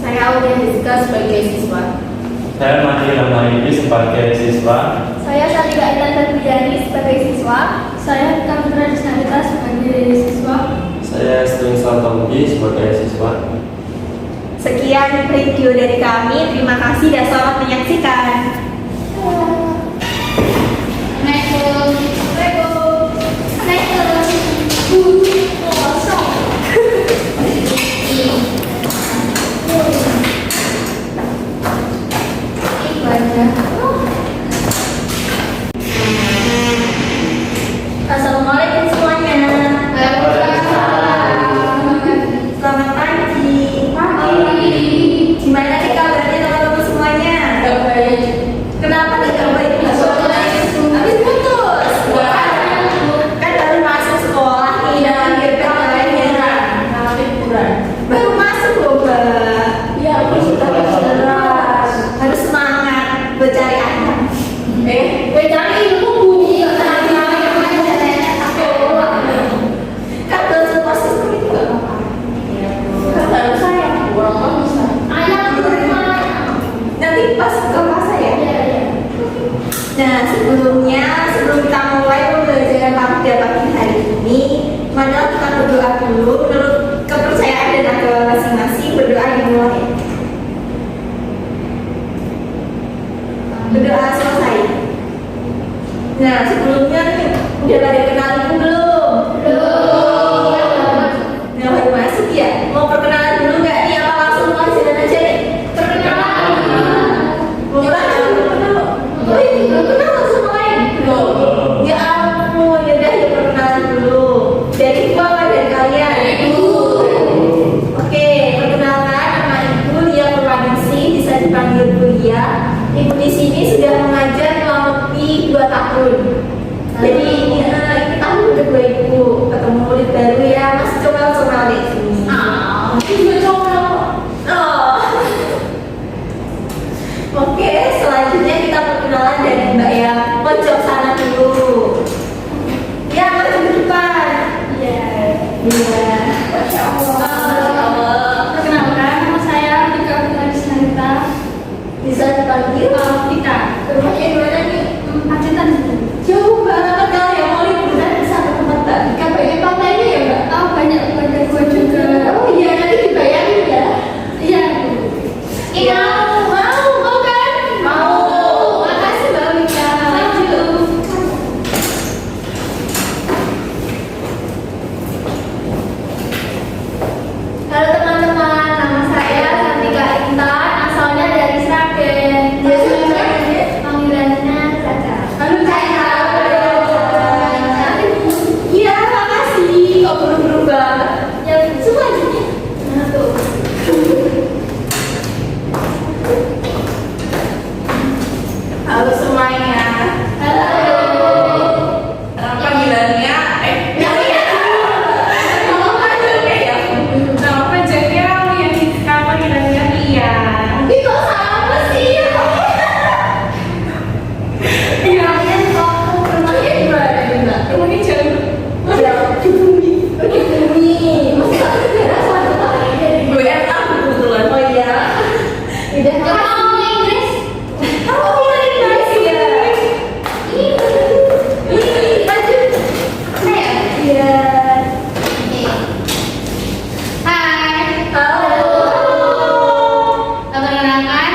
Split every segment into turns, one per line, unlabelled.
Saya Aulia Jessica sebagai siswa.
Saya Mati Ramayudi sebagai siswa.
Saya Satika Intan Febriani sebagai siswa. Saya Kamera Disnarita sebagai siswa.
Saya Stunsa Tombi sebagai siswa.
Sekian video dari kami. Terima kasih dan selamat menyaksikan. Assalamualaikum semuanya. Selamat pagi. Gimana nih kabarnya teman-teman semuanya? Kenapa tidak baik? Habis putus. Kan baru masuk sekolah nih dan baru masuk loh Mbak. Harus semangat bercari anak.
Cari ilmu bunyi.
Kan belum support system itu gak apa-apa. Kan baru saya. Nanti pas ke masa ya. Nah sebelum kita mulai pembelajaran pada pagi hari ini, marilah kita berdoa dulu menurut kepercayaan dan agama masing-masing. Berdoa dimulai. Berdoa selesai. Nah sebelumnya nih udah pada kenal ibu belum? Nah baru masuk ya. Mau perkenalan dulu nggak nih? Apa langsung jalan aja nih? Mulai dulu. Oh ini belum kenal sama lain? Belum. Ya ampun, yaudah ya perkenalan dulu. Dari ibu apa dari kalian? Ibu. Oke, perkenalkan nama ibu Lia Purwaningsih, bisa dipanggil Bu Lia. Ibu di sini sudah mengajar selama lebih 2 tahun. Jadi ini tahun kedua ibu ketemu murid baru ya, masih comel-comel di sini. Oke, selanjutnya kita perkenalan dari Mbak yang pojok sana dulu. Ya, maju ke depan. Iya. Masya Allah.
Perkenalkan, nama saya Kamera Disnarita.
Bisa dipanggil
Tika.
rumahnya di mana nih?
Pacitan.
Jauh banget kali ya, mau liburan bisa ke tempat Mbak Tika. Banyak pantainya ya Mbak?
Oh, banyak gua juga.
Oh iya, nanti dibayarin ya.
Iya.
Iya. Mau kan? Mau.
Makasih Mbak Wika.
Halo teman-teman, nama saya Satika Intan, asalnya dari Sragen.
Panggilannya Caca.
Halo Caca. Iya, makasih. Kok buru-buru banget? Ya, selanjutnya. Nah tuh. Halo semuanya. Halo.
Panggilannya nama panjangnya Lia Jessica, panggilannya Lia.
Ih, kok sama sih?
Iya,
Rumahnya di mana nih, Mbak?
rumahnya jauh.
Jauh di bumi. Di bumi. Masa daerah satu lainnya di bumi.
WNA kebetulan.
Oh iya. Udah
Kamu Inggris?
Kamu bisa Inggris ya? Lanjut.
Saya.
Iya.
Hai.
Halo.
Perkenalkan,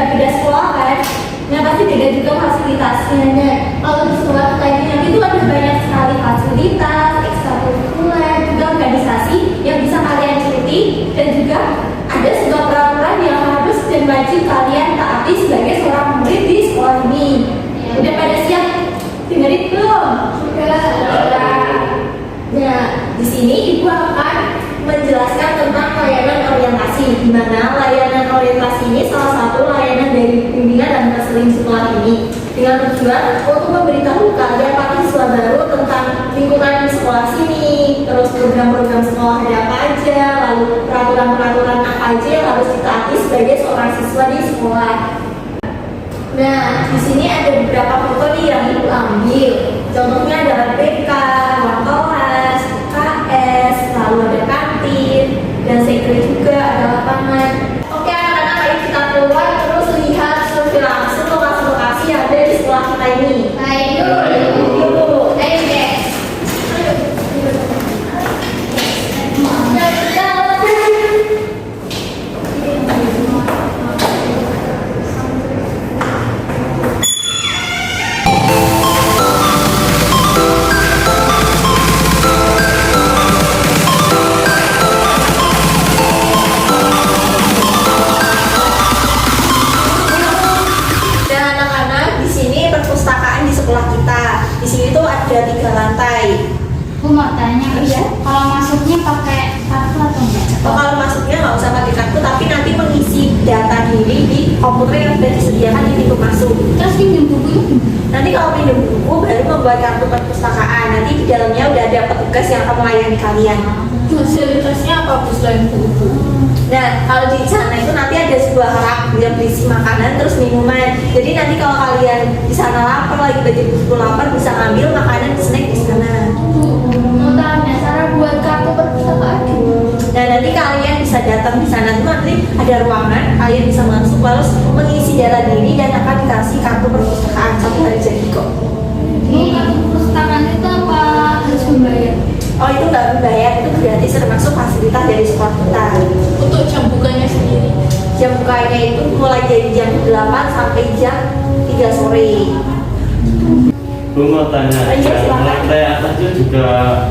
beda sekolah kan, nah pasti beda juga fasilitasnya. Nah, kalau di sekolah kita ini nanti tuh ada banyak sekali fasilitas, ekstrakurikuler, juga organisasi yang bisa kalian ikuti, dan juga ada sebuah peraturan yang harus dan wajib kalian taati sebagai seorang murid di sekolah ini. Udah pada siap? Dengerin belum? Nah, di sini ibu akan menjelaskan tentang layanan orientasi, di mana layanan orientasi ini salah satu layanan dari bimbingan dan konseling sekolah ini dengan tujuan untuk memberitahu kalian para siswa baru tentang lingkungan di sekolah sini, terus program-program sekolah ada apa aja, lalu peraturan-peraturan apa aja yang harus ditaati sebagai seorang siswa di sekolah. Nah, di sini ada beberapa foto nih yang ibu ambil. Contohnya ada BK, ruang kelas, KS, lalu ada kantin, dan sekre juga ada lapangan. Oke anak-anak, ayo kita keluar terus lihat survei langsung lokasi-lokasi yang ada di sekolah kita ini.
Ayo.
Yuk.
Ayo guys.
Dan anak-anak, di sini perpustakaan di sekolah kita. Di sini tuh ada 3 lantai.
Aku mau tanya,
Iya.
kalau masuknya pakai kartu atau enggak?
Oh, kalau masuknya nggak usah pakai kartu, tapi nanti mengisi data diri di komputer yang sudah disediakan di pintu masuk.
Terus pinjam bukunya?
Nanti kalau pinjam buku baru membuat kartu perpustakaan. Nanti di dalamnya udah ada petugas yang akan melayani kalian.
Fasilitasnya apa Bu selain buku?
Nah, kalau di sana itu nanti ada sebuah rak yang berisi makanan terus minuman. Jadi nanti kalau kalian di sana lapar lagi baju lapar bisa ngambil makanan snack di sana.
Mau tanya cara buat kartu perpustakaan?
Nah, nanti kalian bisa datang di sana tuh nanti ada ruangan, kalian bisa masuk lalu mengisi data diri dan akan dikasih kartu perpustakaan 1 hari jadi kok.
Ini kartu perpustakaan itu apa harus membayar?
Oh, itu nggak membayar, itu gratis termasuk fasilitas dari sekolah kita.
Untuk jam bukanya sendiri.
Jam bukanya itu mulai dari jam 8 sampai jam 3 sore.
Bu mau tanya,
Iya, silakan.
lantai atas itu juga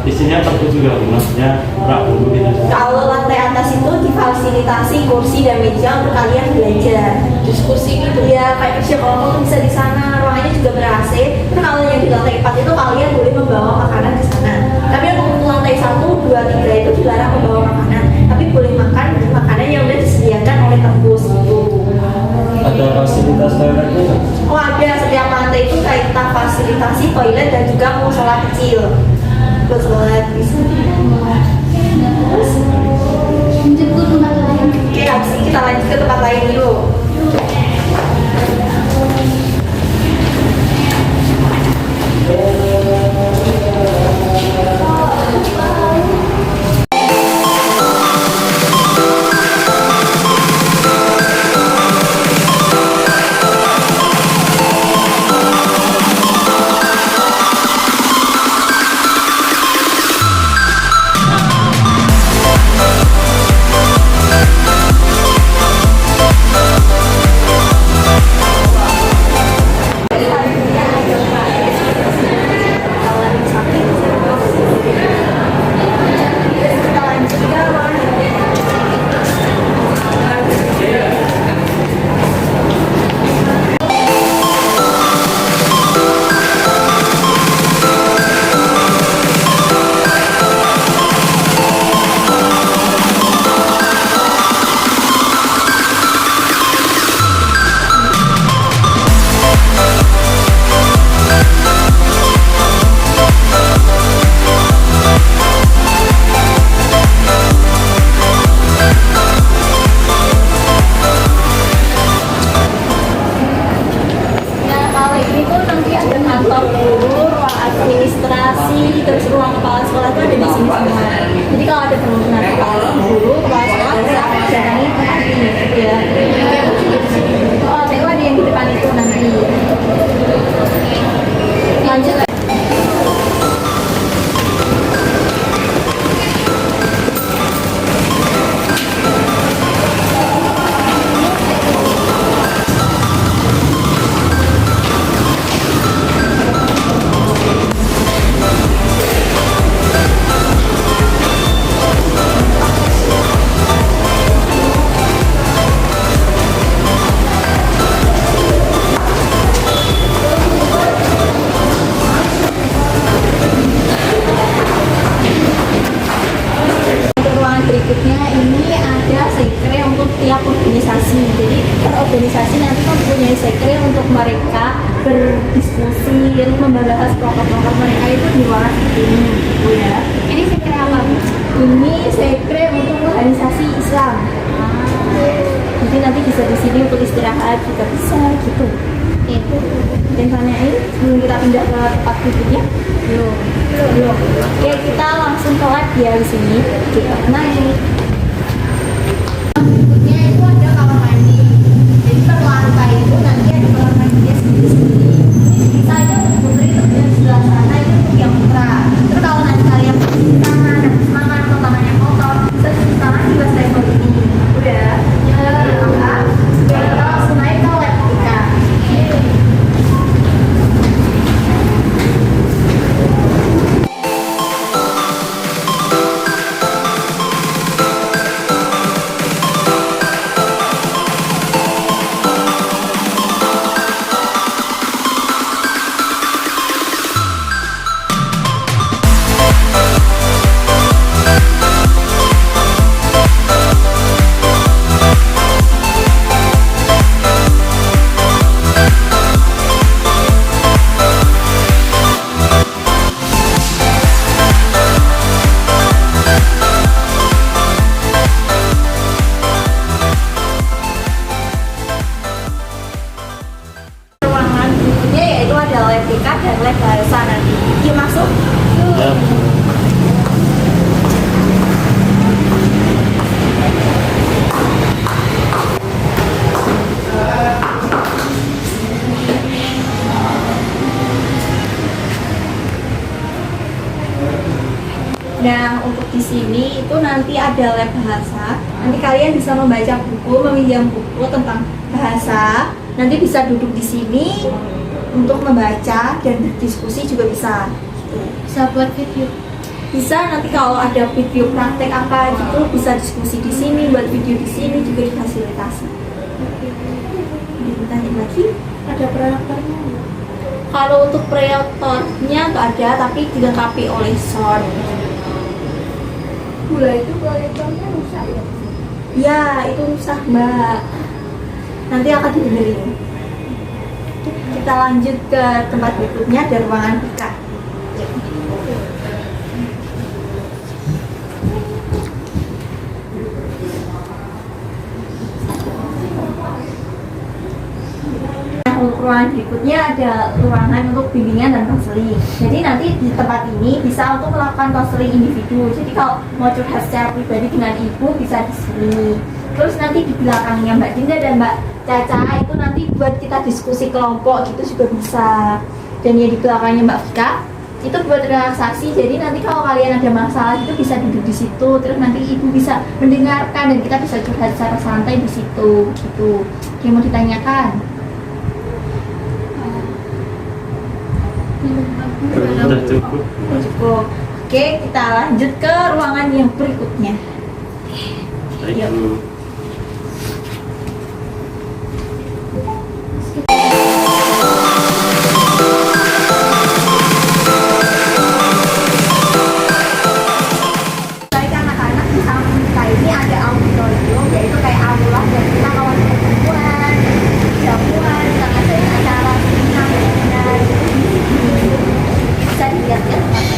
isinya perpu juga, Bu? Maksudnya rak buku gitu.
Kalau lantai atas itu difasilitasi kursi dan meja untuk kalian belajar.
Diskusi gitu.
Ya, kayak kerja kelompok bisa di sana, ruangannya juga ber-AC. Terus kalau yang di lantai 4 itu kalian boleh membawa makanan ke sana. Tapi yang untuk lantai 1, 2, 3 itu dilarang membawa makanan. Tapi boleh makan makanan yang udah disediakan oleh kampus gitu.
Ada fasilitas toiletnya nggak?
Oh, ada, setiap lantai itu kayak kita fasilitasi toilet dan juga musola kecil. Buat sholat bisa. Terus,
Jemput tempat lain.
oke, habis ini kita lanjut ke tempat lain dulu. Nah, kalau ini tuh nanti ada kantor guru, ruang administrasi, terus ruang kepala sekolah itu ada di sini semua. Jadi kalau ada perlukan kepala guru, kepala sekolah bisa datangi tempat ini gitu ya. Oh, TU ada yang di depan itu nanti. Lanjut. untuk tiap organisasi. Jadi per organisasi nanti mempunyai sekre untuk mereka berdiskusi, membahas pokok-pokok mereka itu di ruangan seperti ini, gitu ya.
Ini sekre apa, Bu?
Ini sekre untuk organisasi Islam. Jadi nanti bisa di sini untuk istirahat juga bisa gitu.
Itu.
Dan tanyain sebelum kita pindah ke tempat duduknya. Belum. Oke, kita langsung ke lab ya di sini. Kita naik.
Berikutnya itu ada kamar mandi. Jadi per lantai itu nanti ada kamar mandinya sendiri-sendiri. Ini bisa itu putri terus yang sebelah sana itu untuk yang putra. Terus kalau nanti kalian cuci tangan, habis makan atau tangannya kotor, bisa cuci tangan di wastafel ini. Udah. Ya, angkat. Ya, kita langsung naik ke lab kita.
Ruangan berikutnya yaitu ada lab TK dan lab bahasa nanti. Yuk masuk.
Ya.
Nah, untuk di sini itu nanti ada lab bahasa. Nanti kalian bisa membaca buku, meminjam buku tentang bahasa. Nanti bisa duduk di sini untuk membaca dan berdiskusi juga bisa. Gitu.
Bisa buat video.
Bisa nanti kalau ada video praktek apa gitu bisa diskusi di sini, buat video di sini juga difasilitasi. Ditanya lagi, ada proyektornya? Kalau untuk proyektornya nggak ada, tapi dilengkapi oleh sound.
Gula itu proyektornya rusak ya?
Ya, itu rusak Mbak. Nanti akan dibenerin. Kita lanjut ke tempat berikutnya, ada ruangan PK. Nah, untuk ruangan berikutnya ada ruangan untuk bimbingan dan konseling. Jadi nanti di tempat ini bisa untuk melakukan konseling individu. Jadi kalau mau curhat secara pribadi dengan ibu bisa di sini. Terus nanti di belakangnya Mbak Dinda dan Mbak Caca itu nanti buat kita diskusi kelompok gitu juga bisa. Dan ya di belakangnya Mbak Vika itu buat relaksasi. Jadi nanti kalau kalian ada masalah itu bisa duduk di situ. Terus nanti ibu bisa mendengarkan dan kita bisa curhat secara santai di situ gitu. Yang mau ditanyakan?
Udah cukup.
Cukup. Oke, kita lanjut ke ruangan yang berikutnya.
Ayo.
Baik anak-anak di samping kita ini ada auditorium, yaitu kayak aula dan kita kalau ada pertemuan, jamuan, misalnya ada acara seminar, webinar, bisa dilihat ya tempatnya.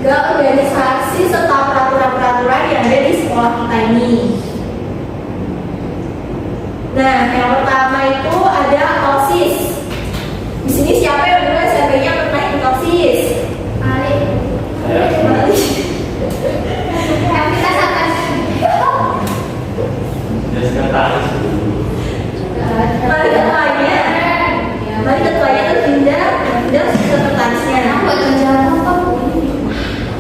juga organisasi serta peraturan-peraturan yang ada di sekolah kita ini. Nah, yang pertama itu ada OSIS. Di sini siapa yang dulu SMP-nya pernah ikut OSIS?
Alik.
Saya
Kita atas.
ya sekretaris.
Mari ketuanya. Mari ketuanya itu Dinda, Dinda sekretarisnya.
Buat kerja apa?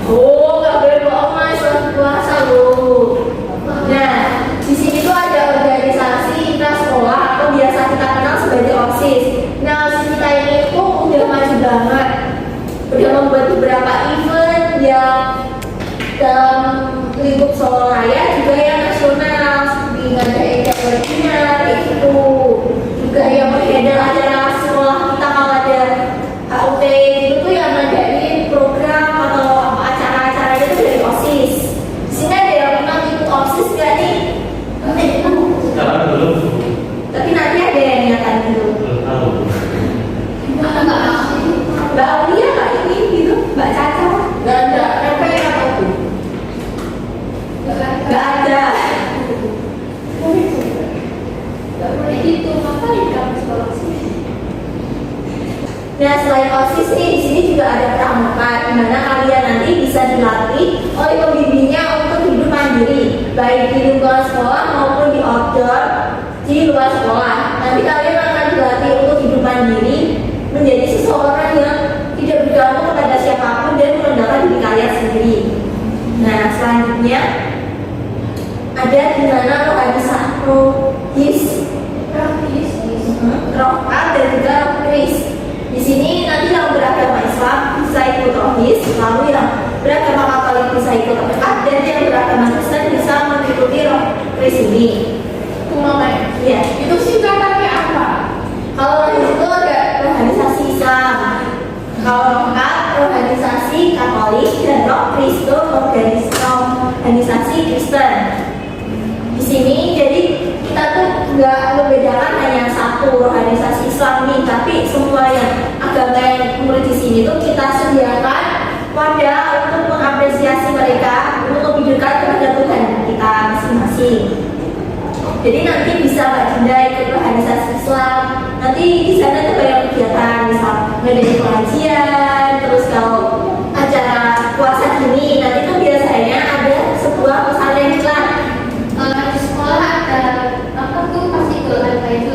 Oh, nggak boleh bohong mas, puasa loh. Nah, di sini tuh ada organisasi intrasekolah atau biasa kita kenal sebagai OSIS. Nah, OSIS kita ini tuh udah maju banget, udah membuat beberapa event yang dalam lingkup Solo Raya juga yang nasional, seperti ngadain webinar kayak gitu, juga yang menghandle acara sekolah kita kalau ada HUT itu tuh yang ngadain program atau acara-acara itu dari OSIS. Di sini ada yang memang ikut OSIS gak nih?
Sekarang belum.
Tapi nanti ada yang niatan gitu.
Belum tahu.
Mbak Aulia nggak ini gitu, Mbak Caca nggak ada. Apa yang apa tuh? Nggak ada.
Gak boleh gitu, ngapain kamu sekolah sih?
Nah, selain OSIS nih, di sini juga ada pramuka, di mana kalian nanti bisa dilatih oleh pembimbingnya untuk hidup mandiri, baik di lingkungan sekolah maupun di outdoor di luar sekolah. Nanti kalian akan dilatih untuk hidup mandiri, menjadi seseorang yang tidak bergantung kepada siapapun dan mengandalkan diri kalian sendiri. Nah, selanjutnya ada di mana rohis, dan juga rohis. Di sini nanti yang beragama Islam bisa ikut rohis, lalu yang beragama Katolik bisa ikut rohis, dan yang beragama Kristen bisa mengikuti rohis ini.
Mama,
Iya.
itu singkatannya apa?
Kalau rohis itu ada organisasi Islam, kalau rohkat organisasi Katolik, dan rohis itu organisasi Kristen. Di sini jadi kita tuh nggak membedakan hanya satu organisasi Islam nih, tapi semua yang agama yang murid di sini tuh kita sediakan wadah untuk mengapresiasi mereka untuk lebih dekat kepada Tuhan kita masing-masing. Jadi nanti bisa Mbak Dinda ikut organisasi Islam. Nanti di sana tuh banyak kegiatan, misal ngadain pengajian, terus kalau acara puasa gini nanti tuh biasanya ada sebuah pesantren Islam.
Di sekolah ada apa tuh pasti ikut ada itu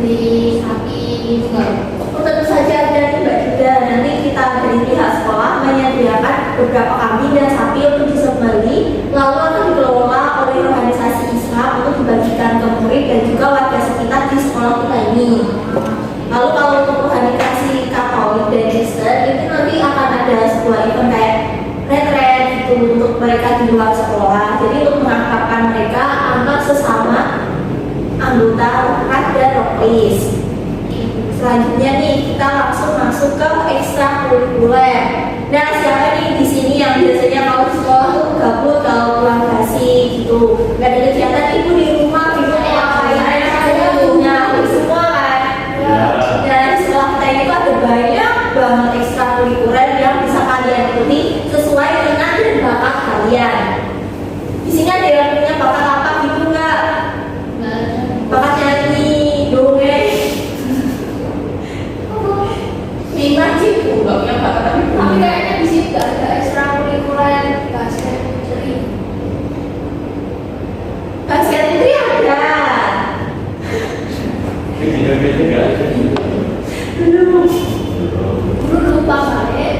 beli sapi gitu kan?
Tentu saja ada nih Mbak Dinda. Nanti kita dari pihak sekolah menyediakan beberapa kambing dan sapi untuk disembelih, lalu akan dikelola oleh organisasi Islam untuk dibagikan ke murid dan juga warga sekitar di sekolah kita ini. Lalu kalau untuk organisasi Katolik dan Kristen itu nanti akan ada sebuah event kayak retret gitu untuk mereka di luar sekolah. Jadi untuk mengakrabkan mereka antar sesama anggota rohkat dan rohis. Selanjutnya nih kita langsung masuk ke ekstrakurikuler. Nah, siapa nih di sini yang biasanya kalau di sekolah tuh gabut kalau pulang basi gitu, nggak ada kegiatan ibu di rumah, ibu mau ngapain aja punya semua kan? Dan di sekolah kita ini tuh ada banyak banget ekstrakurikuler yang bisa kalian ikuti sesuai minat dan bakat kalian. Di sini ada yang punya bakat apa gitu nggak? Bakat nyanyi, dongeng.
Minat sih, nggak punya bakat tapi
Tapi kayaknya di sini nggak ada ekstrakurikuler basket putri.
Basket putri ada.
Ini juga nggak ada.
Belum.
Dulu lupa balik.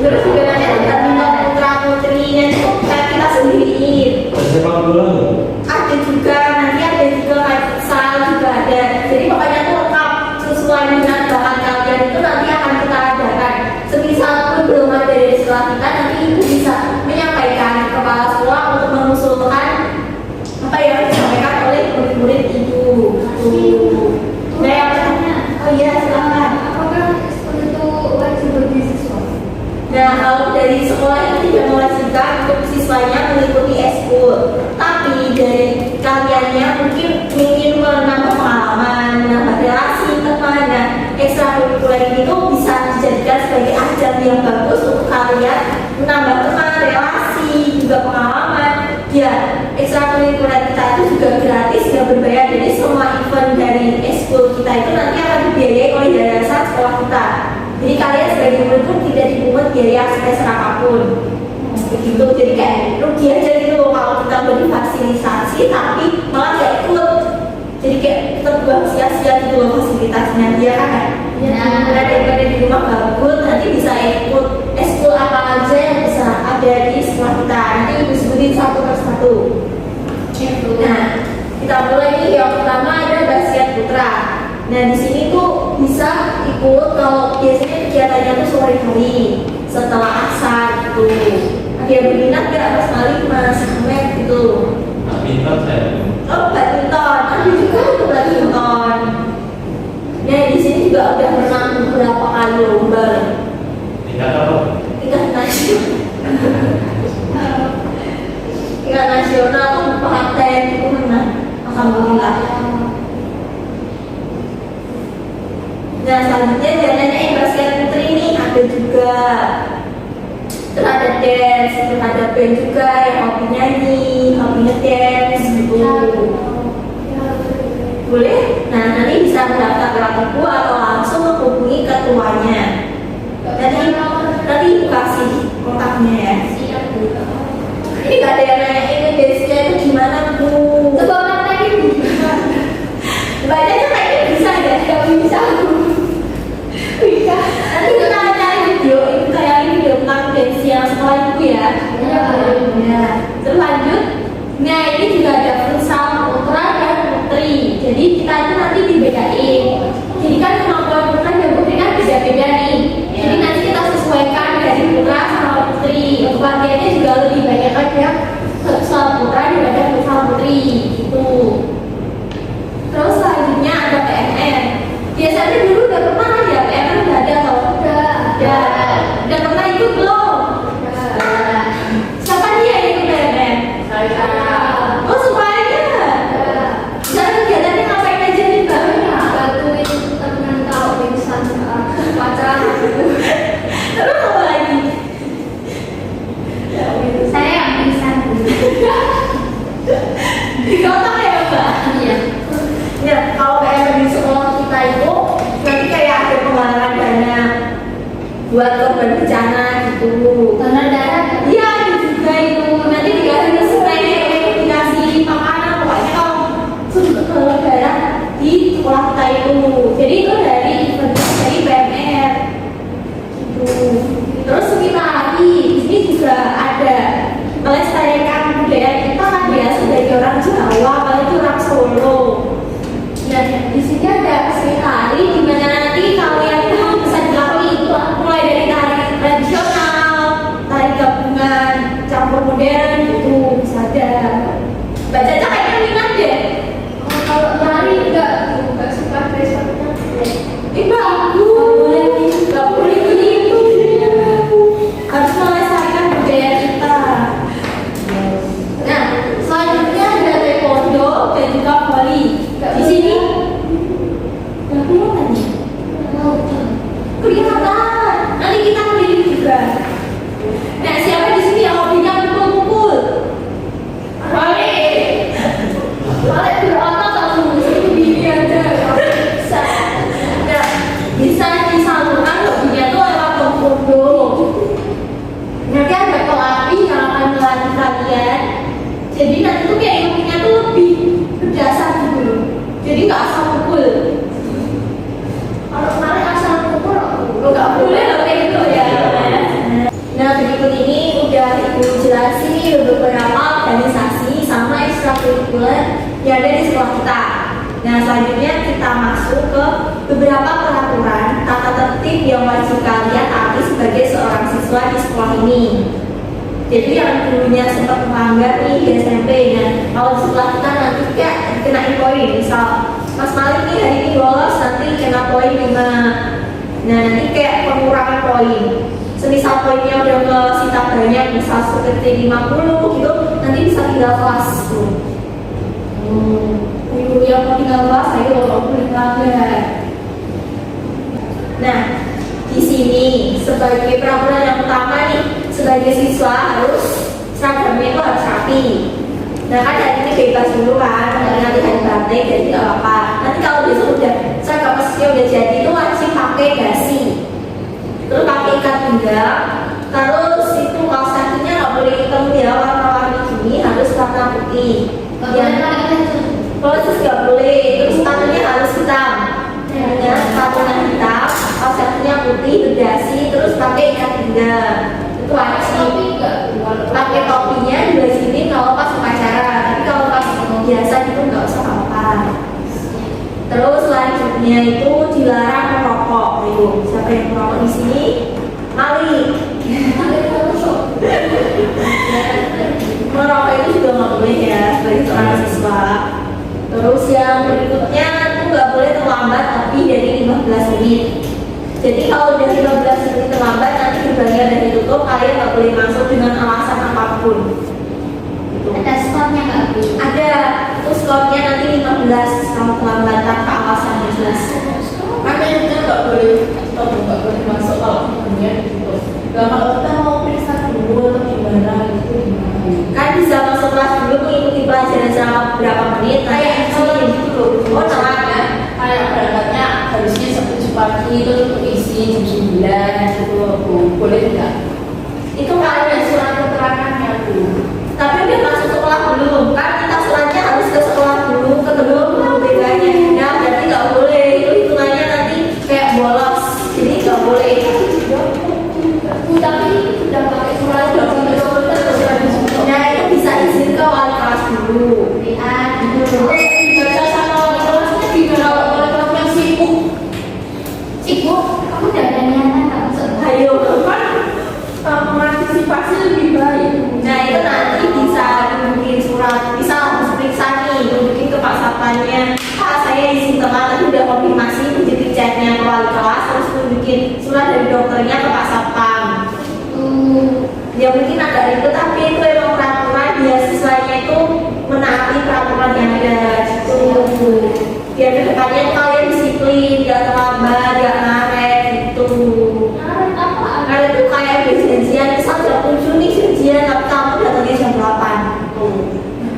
Terus juga nanti ada minat putra putrinya itu kayak kita sendiriin.
Sepak bola.
Ada juga nanti ada juga kayak futsal juga ada. Jadi pokoknya tuh lengkap sesuai minat bakat kalian itu nanti akan kita adakan. Semisal pun belum ada dari sekolah kita, nanti ibu bisa menyampaikan ke kepala sekolah untuk mengusulkan apa yang disampaikan oleh murid-murid ibu. Nah yang pertama, oh iya silakan.
Apakah itu wajib bagi siswa?
Nah, kalau dari sekolah itu tidak mewajibkan untuk siswanya mengikuti eskul, tapi dari kaliannya mungkin ingin menambah pengalaman, menambah relasi teman, dan ekstrakurikuler ini tuh bisa dijadikan sebagai ajang yang bagus untuk kalian Jadi kalian sebagai murid pun tidak dipungut biaya sebesar apapun. Begitu, jadi kayak rugi aja gitu kalau kita udah difasilitasi tapi malah gak ikut. Jadi kayak terbuang sia-sia gitu loh fasilitasnya dia kan. Nah, daripada di rumah gabut nanti bisa ikut eskul apa aja yang bisa ada di sekolah kita. Nanti ibu sebutin satu persatu. Nah, kita mulai nih. Yang pertama ada basket putra. Nah, di sini tuh bisa ikut kalau biasanya kegiatannya tuh sore hari setelah asar gitu. Ada yang berminat nggak Mas Malik, Mas Ahmed gitu?
Badminton saya.
Oh, badminton. Ada juga itu badminton. Nah, di sini juga udah menang beberapa kali lomba.
Tingkat apa?
Tingkat nasional. Tingkat nasional tuh paten itu menang. Alhamdulillah. Nah, selanjutnya jangan yang basket putri ini ada juga. Terus ada dance, terus ada band juga yang hobi nyanyi, hobi ngedance gitu. Boleh? Nah, nanti bisa mendaftar lewat ibu atau langsung menghubungi ketuanya. Nanti ibu kasih kontaknya ya. Ini gak ada yang nanya ini dance-nya itu gimana Bu?
Coba praktekin Bu.
Bacanya kayaknya bisa ya? Gak bisa Bu. Bisa. Nanti kita cari video, itu kayak video tentang dance yang sekolah ibu ya. Ya. Terus lanjut. Nah, ini juga ada futsal putra dan putri. Jadi kita itu nanti dibedain. Jadi kan kemampuan putra dan putri kan bisa beda nih. Jadi nanti kita sesuaikan dari putra sama putri. Untuk latihannya juga lebih banyak aja futsal putra daripada futsal putri gitu. Terus selanjutnya ada PMR. Biasanya dulu udah pernah ya PMR udah ada atau udah pernah ikut belum? Siapa dia yang ikut PMR? Oh semuanya. Jangan kegiatannya ngapain aja nih Mbak?
Bantuin teman tahu pingsan pacaran.
Terus apa lagi?
Saya yang pingsan.
Dikontak ya Mbak?
Iya.
Ya, kalau PMR di sekolah kita itu nanti kayak ada penggalangan dana buat korban bencana gitu.
Donor darah.
Iya, ada juga itu. Nanti dikasih snack, dikasih makanan, pokoknya kalau sumber donor darah di sekolah kita itu. Jadi itu dari event dari PMR gitu. Terus kita lagi di sini juga ada melestarikan budaya kita kan ya sebagai orang Jawa, apalagi orang Solo. Dan di sini ada seni tari di mana nanti kalian itu bisa dilalui itu mulai dari tari tradisional, tari gabungan, campur modern gitu bisa ada. Mbak Caca kayaknya minat deh.
Kalau lari enggak suka besoknya.
Bagus. Nggak boleh gitu. Harus melestarikan budaya kita. Nah, selanjutnya ada taekwondo dan juga volley. Di sini nggak kelihatan ya? Kelihatan. Nanti kita berdiri juga. Nah, siapa di sini yang hobinya pukul-pukul? Boleh. Boleh berotot atau itu diri aja. Bisa. Nah, bisa disalurkan hobinya tuh lewat taekwondo. Nanti ada pelatih yang akan melatih kalian. Jadi nanti tuh kayak ilmunya tuh lebih berdasar gitu. Jadi nggak asal pukul.
Kalau kemarin asal pukul
Lo nggak boleh lo kayak gitu ya. Nah berikut ini udah ibu jelasin beberapa organisasi sama ekstrakurikuler yang ada di sekolah kita. Nah selanjutnya kita masuk ke beberapa peraturan tata tertib yang wajib kalian taati sebagai seorang siswa di sekolah ini. Jadi yang dulunya sempat melanggar nih di SMP, nah kalau setelah kita nanti kayak dikenain poin, misal Mas Malik nih hari ini lolos nanti kena poin 5. Nah nanti kayak pengurangan poin. Semisal poinnya udah ngesita banyak, misal seperti 50 gitu, nanti bisa tinggal kelas tuh. Ibu yang mau tinggal kelas, ayo kalau boleh melanggar. Nah di sini sebagai peraturan yang utama nih, sebagai siswa harus seragamnya itu harus rapi. Nah kan hari ini bebas dulu kan, nanti hari batik jadi nggak apa-apa. Nanti kalau besok udah seragam mesinnya udah jadi itu wajib pakai dasi. pinggang. Terus itu kaos kakinya nggak boleh hitam ya, warna-warni gini, harus warna putih. Kalau nggak boleh, terus sepatunya harus hitam. Ya, sepatunya hitam, kaos kakinya putih, berdasi, terus pakai ikat pinggang. Itu wajib. Pakai topinya di sini kalau pas upacara, tapi kalau pas biasa itu nggak usah apa-apa. Terus selanjutnya itu dilarang merokok. Ayo, siapa yang merokok di sini? Mari. Merokok itu juga nggak boleh ya sebagai seorang siswa. Terus yang berikutnya itu nggak boleh terlambat lebih dari 15 menit. Jadi kalau udah 15 menit terlambat nanti gerbangnya udah ditutup, kalian nggak boleh masuk dengan alasan apapun. Gitu.
Ada skornya nggak Bu?
Ada, itu skornya nanti 15 kalau terlambat tanpa alasan yang jelas.
Karena itu nggak boleh masuk kalau kemudian gitu. Nah, kalau kita mau periksa dulu atau gimana gitu gimana?
Kan bisa masuk kelas dulu mengikuti pelajaran selama beberapa menit.
Kayak kalau
izin.
gitu loh.
Oh, caranya?
Kayak berangkatnya harusnya jam 7 pagi itu untuk isi jam 9 gitu loh, Bu. Boleh nggak?
Itu
Kan
kan
ada surat keterangannya, Bu.
tapi udah masuk sekolah belum? Kan kita suratnya harus ke sekolah dulu, ketemu dulu bedanya. Nah, berarti nggak boleh. Itu hitungannya nanti kayak bolos. Jadi nggak boleh.
Tapi udah pakai surat
Nah, itu bisa izin ke wali kelas dulu.
Baca sama wali kelasnya gimana? Wali kelasnya sibuk.
Ibu, kamu udah ada niatan nggak masuk?
Ayo,
Kan mengantisipasi lebih baik.
nah itu nanti bisa bikin surat, bisa langsung periksa nih, bikin ke Pak Satpamnya. Pak, saya izin teman, tapi udah konfirmasi, menjadi chatnya ke wali kelas, terus bikin surat dari dokternya ke Pak Satpam. Ya mungkin agak ribet, tapi itu emang peraturan biar siswanya itu menaati peraturan yang ada gitu. Biar kedepannya kalian disiplin, gak terlambat, gak ngaret gitu. Karena itu kayak janjian, misal jam 7 nih janjian, tapi kamu datangnya jam 8 gitu.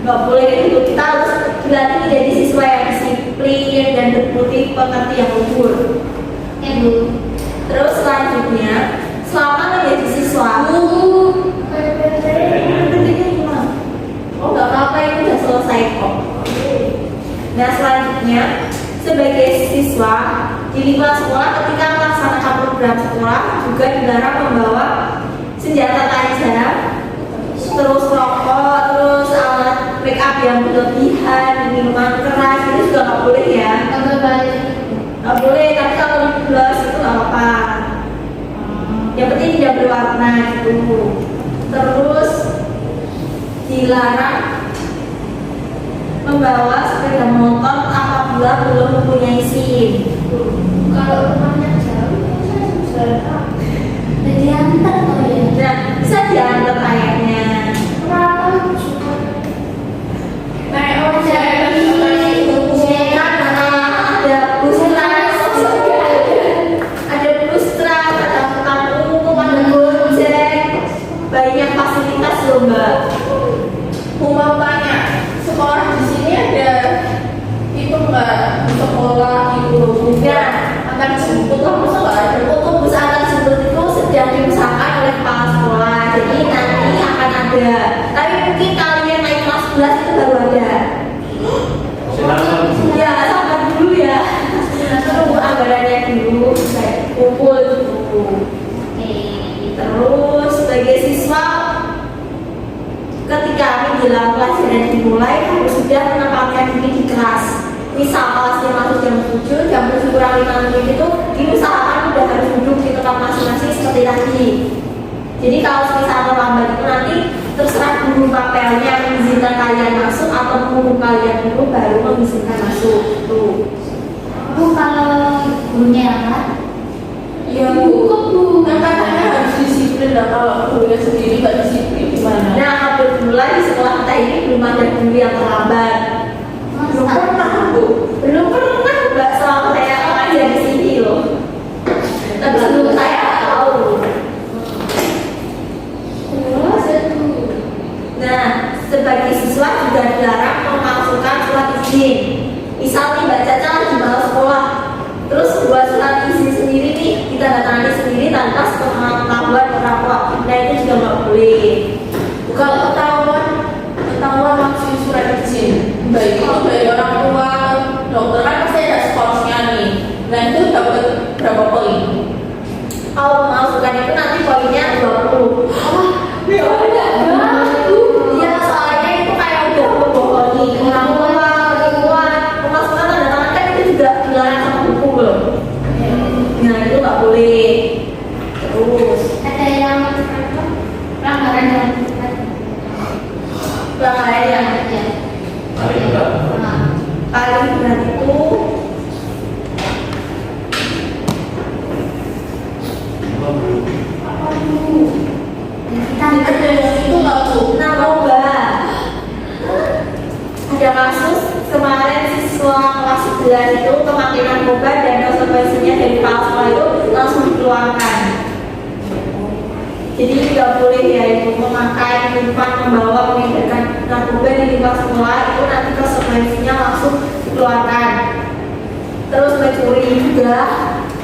Gak boleh kayak gitu, kita harus dilatih menjadi siswa yang disiplin dan berputih pengerti yang luhur.
Bu.
Terus selanjutnya, selama menjadi siswa, oh nggak apa-apa, itu udah selesai kok. Nah selanjutnya, sebagai siswa di lingkungan sekolah ketika melaksanakan program sekolah juga dilarang membawa senjata tajam, terus rokok, terus alat make up yang berlebihan, minuman keras itu juga nggak boleh ya. Nggak boleh, tapi kalau di gelas itu nggak apa-apa. Yang penting tidak berwarna gitu. Terus dilarang membawa sepeda motor apabila belum mempunyai SIM.
Kalau rumahnya jauh, saya bisa diantar kok ya.
Nah, bisa diantar kayaknya.
Kenapa suka
Naik ojek.
Ada bus trans, ada bus trans, ada angkutan umum, ada gojek, banyak fasilitas loh mbak.
Mau tanya, sekolah di sini ada itu nggak sekolah itu
Nah,
akan jemput lah masa nggak ada?
untuk bus antar jemput itu sedang diusahakan oleh kepala sekolah, jadi nanti akan ada. Tapi mungkin kalian naik kelas 11 itu baru ada.
Silakan.
Ya, sabar dulu ya. Tunggu anggarannya dulu, saya kumpul dulu. Terus sebagai siswa, ketika menjelang pelajaran dimulai harus sudah menempatkan diri di kelas. Misal kelasnya masuk jam 7, jam 7 kurang 5 menit itu diusahakan udah harus duduk di tempat masing-masing seperti tadi. Jadi kalau misalnya terlambat itu nanti terserah guru papelnya mengizinkan kalian masuk atau guru kalian dulu baru mengizinkan masuk. Tuh.
Bu, kalau gurunya yang kan?
Ya Bu, kan katanya harus disiplin lah. Kalau gurunya sendiri nggak disiplin gimana?
Nah, kebetulan di sekolah kita ini belum ada guru yang terlambat.
Belum pernah Bu.
Belum pernah mbak selama saya mengajar di sini loh. Tapi sebelum saya tahu. Nah, sebagai siswa juga dilarang memasukkan surat izin. Misal nih Mbak Caca lagi mau sekolah, terus buat surat izin sendiri nih, kita datangin sendiri tanpa sepengetahuan kemampuan orang tua. Nah itu juga nggak boleh.
Kalau ketahuan langsung surat izin, baik itu dari orang tua, dokter kan pasti ada skornya nih. Nah itu dapat berapa poin?
Kalau memasukkan itu nanti poinnya 20.
Ya
Iya, soalnya itu kayak udah membohongi orang tua, lingkungan, pemasukan tanda tangan kan itu juga dilarang sama hukum loh. Nah itu nggak boleh. Terus
Ada yang pelanggaran dalam
pelanggaran yang
Hari berat.
paling berat itu
ada yang itu nggak tuh?
narkoba. Ada kasus kemarin siswa kelas 11 itu memakai narkoba dan konsekuensinya dari kepala sekolah itu langsung dikeluarkan. Jadi tidak boleh ya itu memakai, menyimpan, membawa, mengedarkan narkoba di lingkungan sekolah itu nanti konsekuensinya langsung dikeluarkan. Terus mencuri juga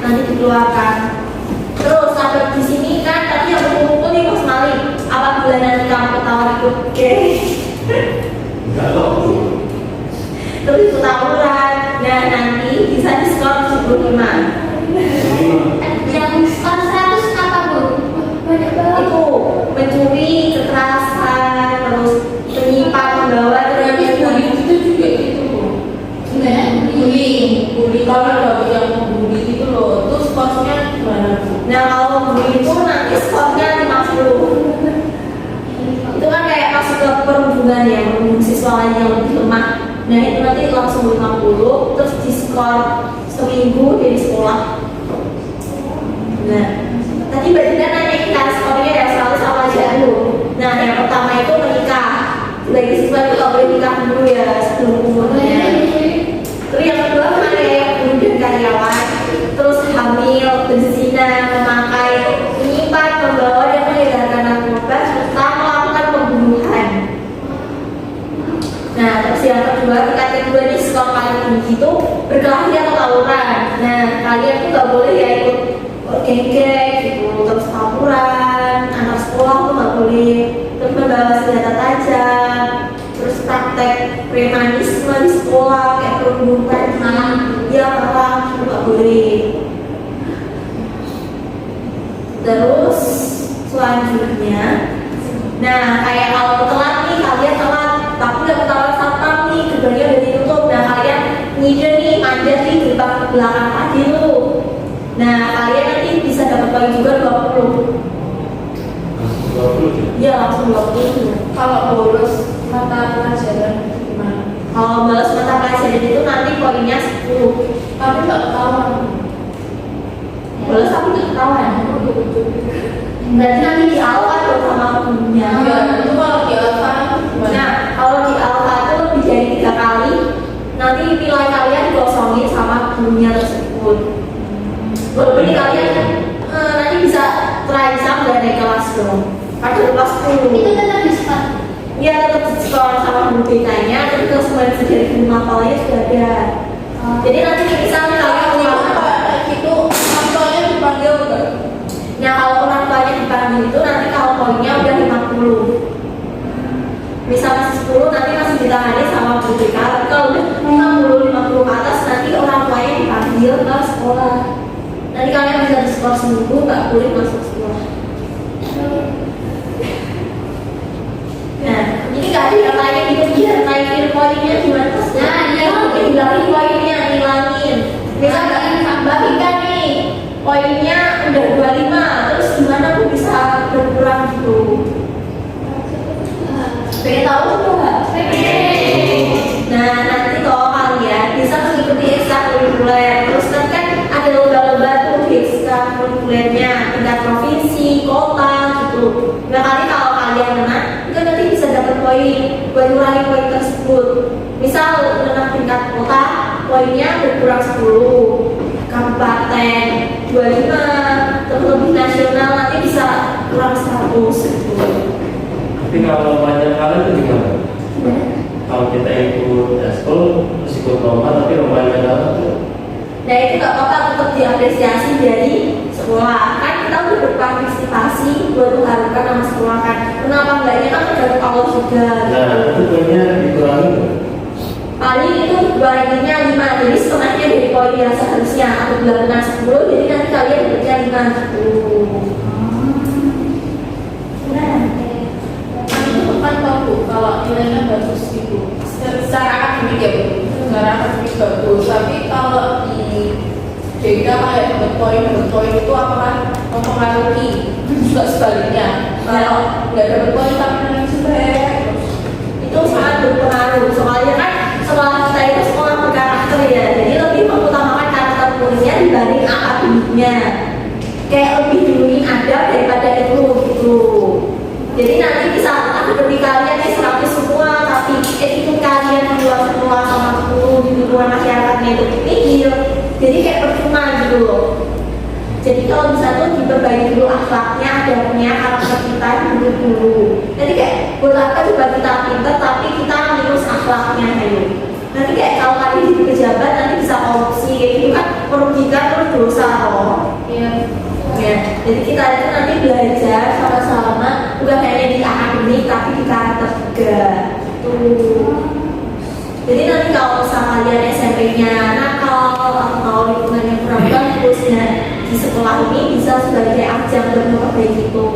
nanti dikeluarkan. Terus sampai di sini kan tadi yang berkumpul nih Mas Malik. Apabila nanti kamu ketahuan ikut geng,
Enggak kok.
terus ikut tawuran, nah nanti bisa diskon 75.
yang skor 100 apa Bu? Banyak banget.
Itu mencuri, kekerasan, terus menyimpan, membawa,
Berarti bully itu juga gitu loh.
Gimana?
Bully kalau ada yang bully gitu loh, terus skornya gimana tuh?
Nah kalau bully itu nanti skornya 50. Itu kan kayak masuk ke perhubungan ya, perhubungan siswa lain yang lebih lemah. Nah itu nanti langsung 50, terus diskor seminggu dari sekolah. Nah tadi Mbak Dina nanya kita skornya ya selalu sama aja dulu. Nah yang pertama itu menikah. Bagi siswa itu nggak boleh nikah dulu ya sebelum umurnya. Terus yang kedua mana ya yang dan karyawan. Terus hamil, berzina, memakai, menyimpan, membawa dan mengedarkan narkoba serta melakukan pembunuhan. Nah terus yang kedua tingkat kedua ini skor paling tinggi itu berkelahi atau tawuran. Nah kalian tuh nggak boleh ya ikut geng-geng gitu, terus tawuran, anak sekolah tuh nggak boleh, terus membawa senjata tajam, terus praktek premanisme di sekolah kayak perundungan, ya malah itu nggak boleh. Terus selanjutnya, nah kayak kalau telat nih kalian telat, tapi nggak ketahuan satpam nih gerbangnya udah ditutup, nah kalian ngide nih manjat di gerbang belakang tadi tuh. Nah kalian nanti bisa dapat poin juga 20.
20.
Iya langsung 20.
Kalau bolos mata pelajaran gimana?
Kalau balas mata pelajaran itu nanti poinnya 10.
Tapi nggak ketahuan.
Balas tapi nggak ketahuan. Berarti nanti di alfa tuh sama gurunya.
Ya, itu kalau di alfa gimana?
Nah kalau di alfa itu lebih dari 3 kali, nanti nilai kalian dikosongin sama gurunya tersebut. Walaupun kalian nanti bisa terancam nggak naik kelas dong. Ada kelas 10.
Itu tetap diskon.
Iya tetap diskon sama guru BK-nya, tapi konsekuensi dari guru mapalnya sudah ada. Jadi nanti misalnya kalian
Kalau
punya
kayak gitu, orang tuanya dipanggil nggak?
nah kalau orang tuanya dipanggil itu nanti kalau poinnya udah 50. Misal masih 10 nanti masih ditangani sama guru BK, tapi kalau udah 50 ke atas nanti orang tuanya dipanggil ke sekolah. Nanti kalian bisa diskor seminggu, nggak boleh masuk sekolah. Nah, ini nggak ada yang lain gitu biar naikin poinnya gimana? Nah, iya mungkin hilangin poinnya, hilangin. Misalnya Mbak Vika nih, poinnya udah 25, terus gimana aku bisa berkurang gitu? Pengen tahu nggak? Nah, nanti kalau kalian bisa mengikuti ekstrakurikuler, terus kan ada lomba-lomba tuh di ekstrakurikulernya tingkat provinsi, kota gitu. Nah, kali kalau kalian menang, itu nanti bisa dapat poin buat ngurangi poin tersebut. Misal menang tingkat kota, poinnya berkurang 10, kabupaten 25, terus lebih nasional nanti bisa kurang 100 gitu.
Tapi kalau banyak kalian itu gimana? Kalau kita ikut eskul, terus ikut lomba, tapi lombanya dalam tuh.
Nah itu nggak apa-apa, tetap diapresiasi dari sekolah. Kan kita udah berpartisipasi motivasi buat mengharumkan nama sekolah kan. Kenapa enggaknya kan tergantung Allah juga.
Nah, itu poinnya dikurangi nggak?
Paling itu bagiannya 5, jadi setengahnya dari poin yang seharusnya atau 8, 10, jadi nanti kalian dapatnya 5 gitu.
Itu kan bagus kalau nilainya bagus gitu. Secara akademik ya Bu. Secara akademik bagus. Tapi kalau di JK kayak dapat poin itu akan mempengaruhi. Juga sebaliknya. Kalau nggak dapat poin tapi nilainya jelek,
Itu sangat berpengaruh. Soalnya kan sekolah kita itu sekolah berkarakter ya, jadi lebih mengutamakan karakter muridnya dibanding akademiknya. Kayak lebih duluin adab daripada itu gitu. Jadi nanti bisa akademik kalian ini 100 semua, tapi itu kalian di luar sekolah sama 10 di lingkungan masyarakatnya itu kecil. Jadi kayak percuma gitu loh. Jadi kalau bisa tuh diperbaiki dulu akhlaknya, adabnya, karakter kita dulu. Jadi kayak buat apa coba kita pinter tapi kita minus akhlaknya ayo. Nanti kayak kalau kalian jadi pejabat nanti bisa korupsi, kayak gitu kan merugikan terus dosa loh.
Iya.
Ya, jadi kita itu nanti belajar sama-sama bukan hanya di akademik tapi di karakter juga. Tuh. Jadi nanti kalau misalnya kalian SMP-nya nakal atau lingkungannya kurang bagus ya, di sekolah ini bisa sebagai ajang untuk memperbaiki itu.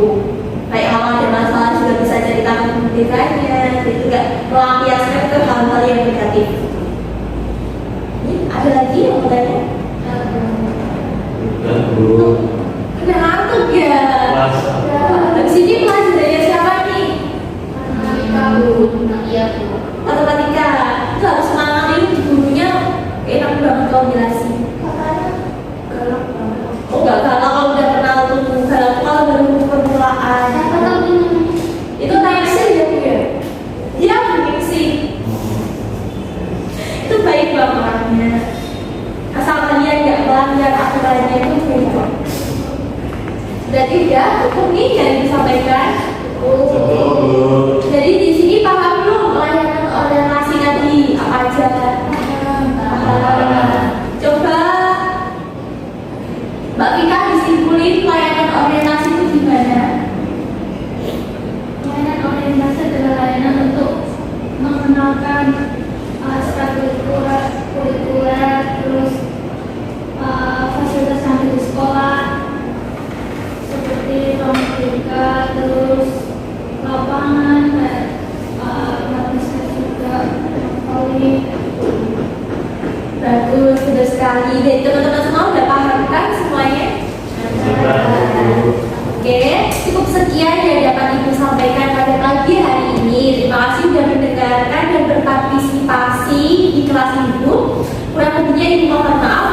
Kayak kalau ada masalah juga bisa cerita ke pendidikannya, jadi nggak melampiaskan ke hal-hal yang negatif. Ini ada lagi yang mau tanya?
Dan guru
Udah ngantuk ya?
kelas
Habis ini pelajarannya siapa nih?
Iya Bu.
Matematika. Itu harus semangat ini gurunya enak banget kalau jelasin. Galak banget. Oh enggak galak kalau udah kenal tuh, galak kalau baru permulaan.
Siapa tahu
Itu naiknya ya Bu ya? Iya mungkin sih. Itu baik banget orangnya. Asal kalian nggak melanggar aturannya itu baik banget. Berarti udah cukup nih yang disampaikan.
cukup.
Jadi di sini paham belum layanan orientasi tadi apa aja? Coba Mbak Vika disimpulin layanan orientasi itu gimana?
Layanan orientasi adalah layanan untuk mengenalkan kurikuler, terus fasilitas yang ada di sekolah seperti ruang terbuka, terus lapangan, administrasi juga, poli.
Bagus, sudah sekali. Dan teman-teman semua udah paham kan semuanya? Oke, cukup sekian yang dapat Ibu sampaikan pada pagi hari ini. Terima kasih sudah mendengarkan dan berpartisipasi di kelas Ibu. Kurang lebihnya Ibu mohon maaf.